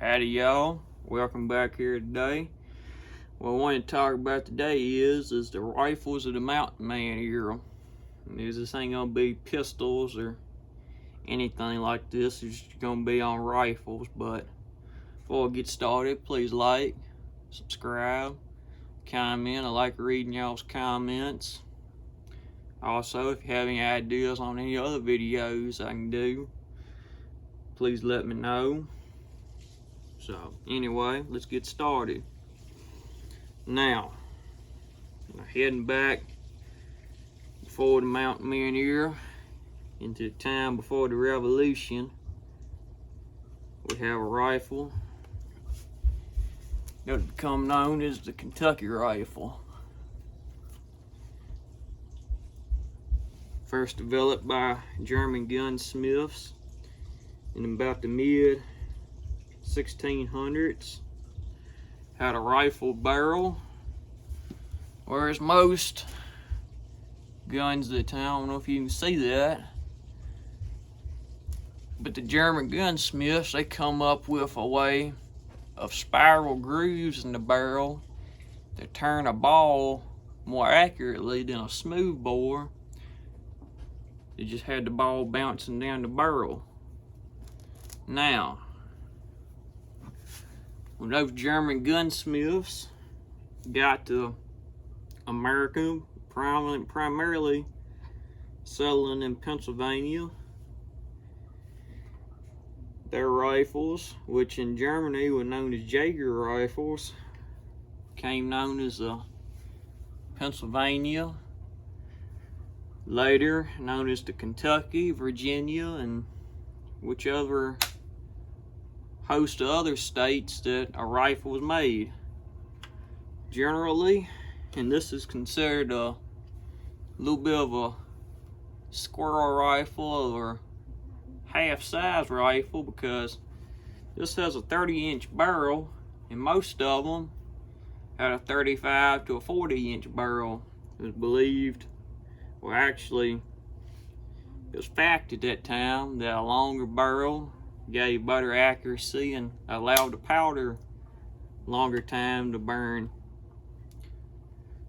Howdy y'all, welcome back here today. What I want to talk about today is the rifles of the Mountain Man era. This ain't gonna be pistols or anything like this. It's just gonna be on rifles. But before I get started, please like, subscribe, comment. I like reading y'all's comments. Also, if you have any ideas on any other videos I can do, please let me know. So anyway, let's get started. Now, heading back before the Mountain Man era into the time before the Revolution, we have a rifle that would become known as the Kentucky rifle. First developed by German gunsmiths in about the mid 1600s. Had a rifle barrel, whereas most guns at the time, I don't know if you can see that, but the German gunsmiths, they come up with a way of spiral grooves in the barrel to turn a ball more accurately than a smooth bore. They just had the ball bouncing down the barrel. Now, when those German gunsmiths got to America, primarily settling in Pennsylvania, their rifles, which in Germany were known as Jaeger rifles, became known as the Pennsylvania, later known as the Kentucky, Virginia, and whichever host of other states that a rifle was made. Generally, and this is considered a little bit of a squirrel rifle or half-size rifle, because this has a 30-inch barrel and most of them had a 35 to a 40-inch barrel. It was believed, well actually it was fact at that time, that a longer barrel gave better accuracy and allowed the powder longer time to burn.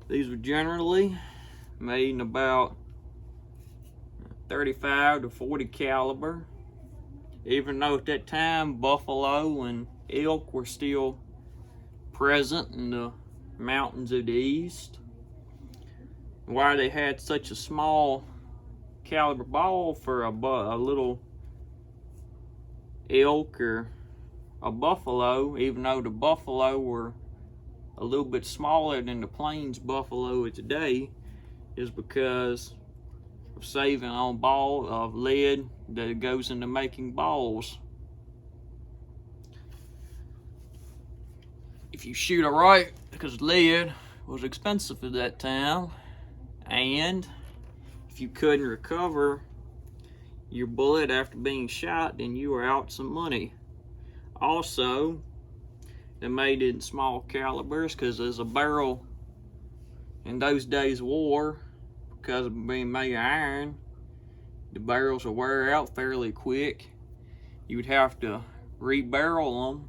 These were generally made in about 35 to 40 caliber, even though at that time buffalo and elk were still present in the mountains of the east. Why they had such a small caliber ball for a little elk or a buffalo, even though the buffalo were a little bit smaller than the plains buffalo of today, is because of saving on ball of lead that goes into making balls. If you shoot it right, because lead was expensive at that time, and if you couldn't recover your bullet after being shot, then you were out some money. Also, they made it in small calibers because as a barrel in those days of war, because of being made of iron, the barrels would wear out fairly quick. You would have to rebarrel them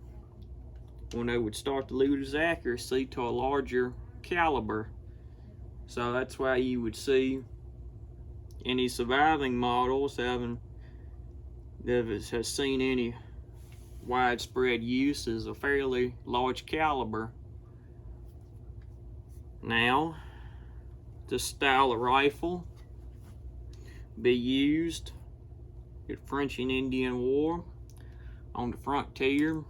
when they would start to lose accuracy to a larger caliber. So that's why you would see any surviving models that has seen any widespread use is a fairly large caliber. Now, this style of rifle be used in French and Indian War, on the frontier,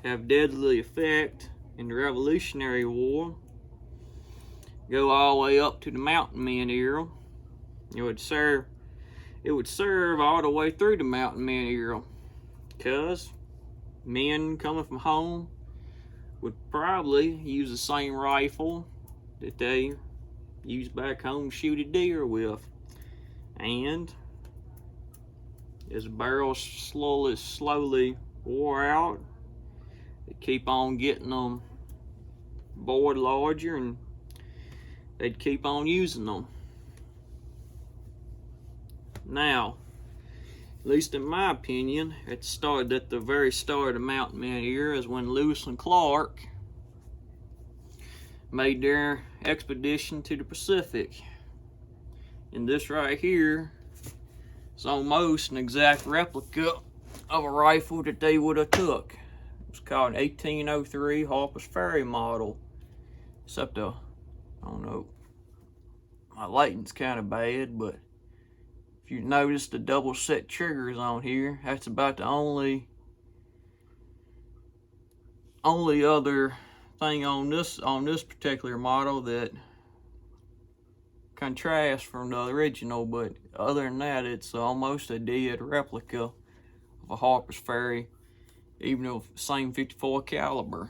have deadly effect in the Revolutionary War, go all the way up to the Mountain Man era. It would serve all the way through the Mountain Man era, because men coming from home would probably use the same rifle that they used back home to shoot a deer with. And as the barrels slowly wore out, they keep on getting them bored larger, and they'd keep on using them. Now, at least in my opinion, at the very start of the Mountain Man era is when Lewis and Clark made their expedition to the Pacific. And this right here is almost an exact replica of a rifle that they would have took. It's called an 1803 Harper's Ferry model. Except I don't know, my lighting's kind of bad, but if you notice the double set triggers on here, that's about the only other thing on this particular model that contrasts from the original. But other than that, it's almost a dead replica of a Harper's Ferry, even of the same 54 caliber.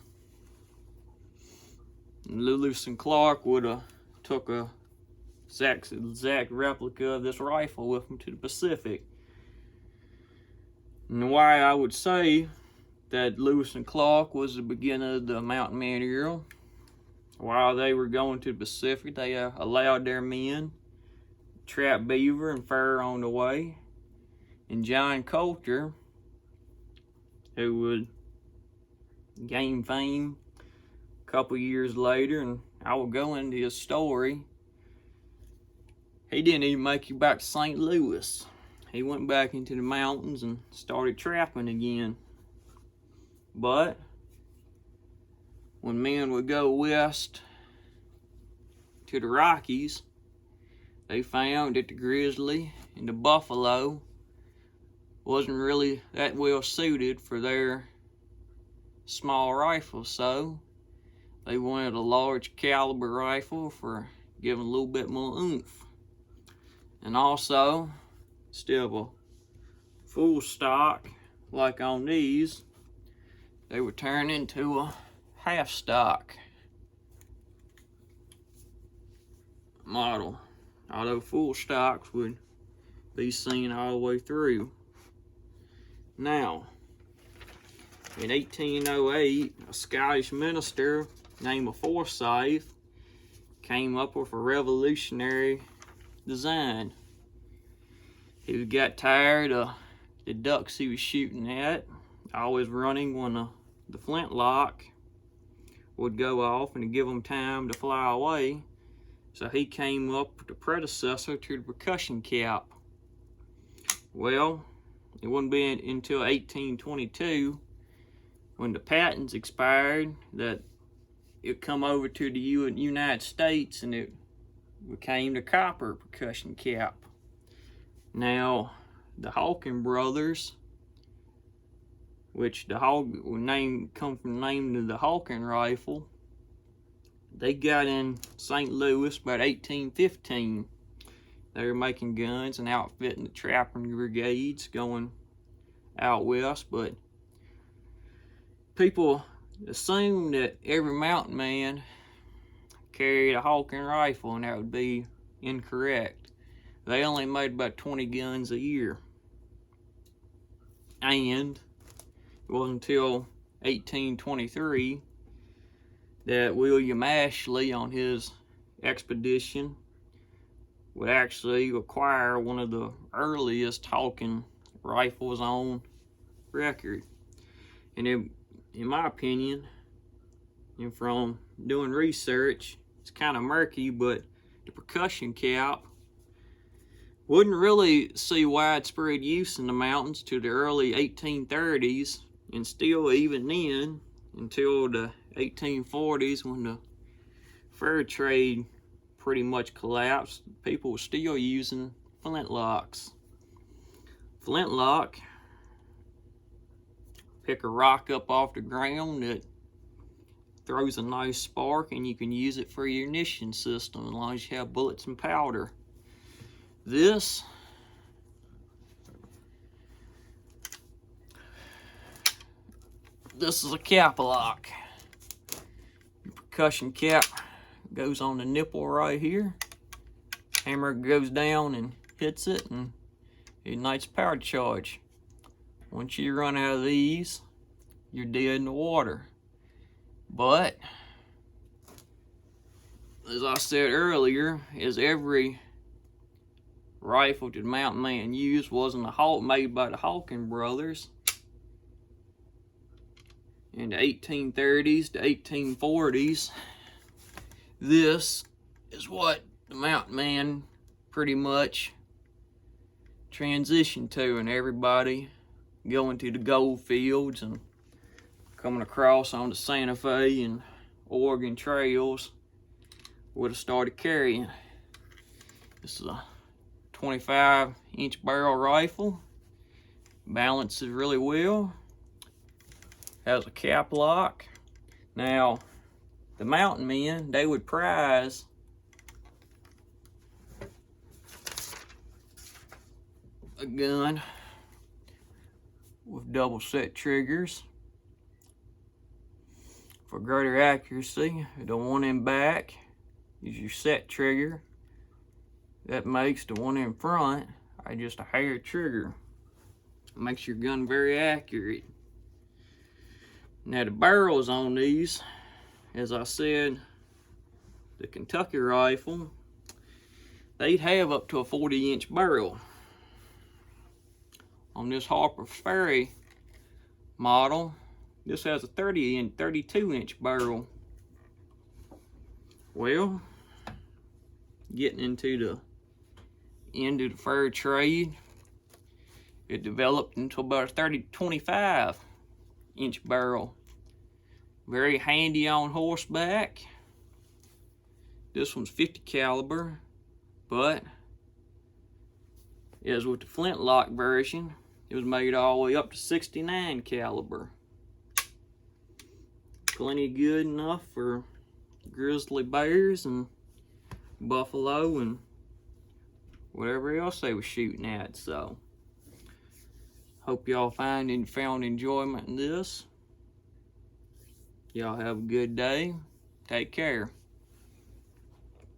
And Lewis and Clark would have took a exact replica of this rifle with them to the Pacific. And why I would say that Lewis and Clark was the beginning of the Mountain Man era, while they were going to the Pacific, they allowed their men to trap beaver and fur on the way. And John Colter, who would gain fame a couple years later, and I will go into his story, he didn't even make it back to St. Louis. He went back into the mountains and started trapping again. But when men would go west to the Rockies, they found that the grizzly and the buffalo wasn't really that well suited for their small rifles, so they wanted a large caliber rifle for giving a little bit more oomph. And also, instead of a full stock like on these, they would turn into a half stock model, although full stocks would be seen all the way through. Now, in 1808, a Scottish minister named Forsyth came up with a revolutionary design. He got tired of the ducks he was shooting at always running when the flintlock would go off and give them time to fly away. So he came up with the predecessor to the percussion cap. Well, it wouldn't be until 1822 when the patents expired that it come over to the United States and it became the copper percussion cap. Now, the Hawken brothers, which the name come from the name of the Hawken rifle, they got in St. Louis about 1815. They were making guns and outfitting the trapping brigades going out west, but people assume that every mountain man carried a Hawken rifle, and that would be incorrect. They only made about 20 guns a year. And it wasn't until 1823 that William Ashley, on his expedition, would actually acquire one of the earliest Hawken rifles on record. And in my opinion, and from doing research, it's kind of murky, but the percussion cap wouldn't really see widespread use in the mountains to the early 1830s, and still even then until the 1840s, when the fur trade pretty much collapsed. People were still using flintlocks. Flintlock, pick a rock up off the ground that throws a nice spark, and you can use it for your ignition system as long as you have bullets and powder. This is a cap lock. Your percussion cap goes on the nipple right here. Hammer goes down and hits it and ignites power charge. Once you run out of these, you're dead in the water. But as I said earlier, as every rifle that the mountain man used wasn't a Hawk made by the Hawking brothers in the 1830s to 1840s. This is what the mountain man pretty much transitioned to, and everybody going to the gold fields and coming across on the Santa Fe and Oregon trails would have started carrying. This is a 25-inch barrel rifle. Balances really well. Has a cap lock. Now, the mountain men, they would prize a gun with double set triggers for greater accuracy. The one in back is your set trigger. That makes the one in front just a hair trigger. It makes your gun very accurate. Now the barrels on these, as I said, the Kentucky rifle, they'd have up to a 40-inch barrel. On this Harper's Ferry model, this has a 32-inch barrel. Well, getting into the end of the fur trade, it developed into about a 25-inch barrel. Very handy on horseback. This one's 50 caliber, but as with the flintlock version, it was made all the way up to 69 caliber. Plenty good enough for grizzly bears and buffalo and whatever else they were shooting at. So hope y'all found enjoyment in this. Y'all have a good day. Take care.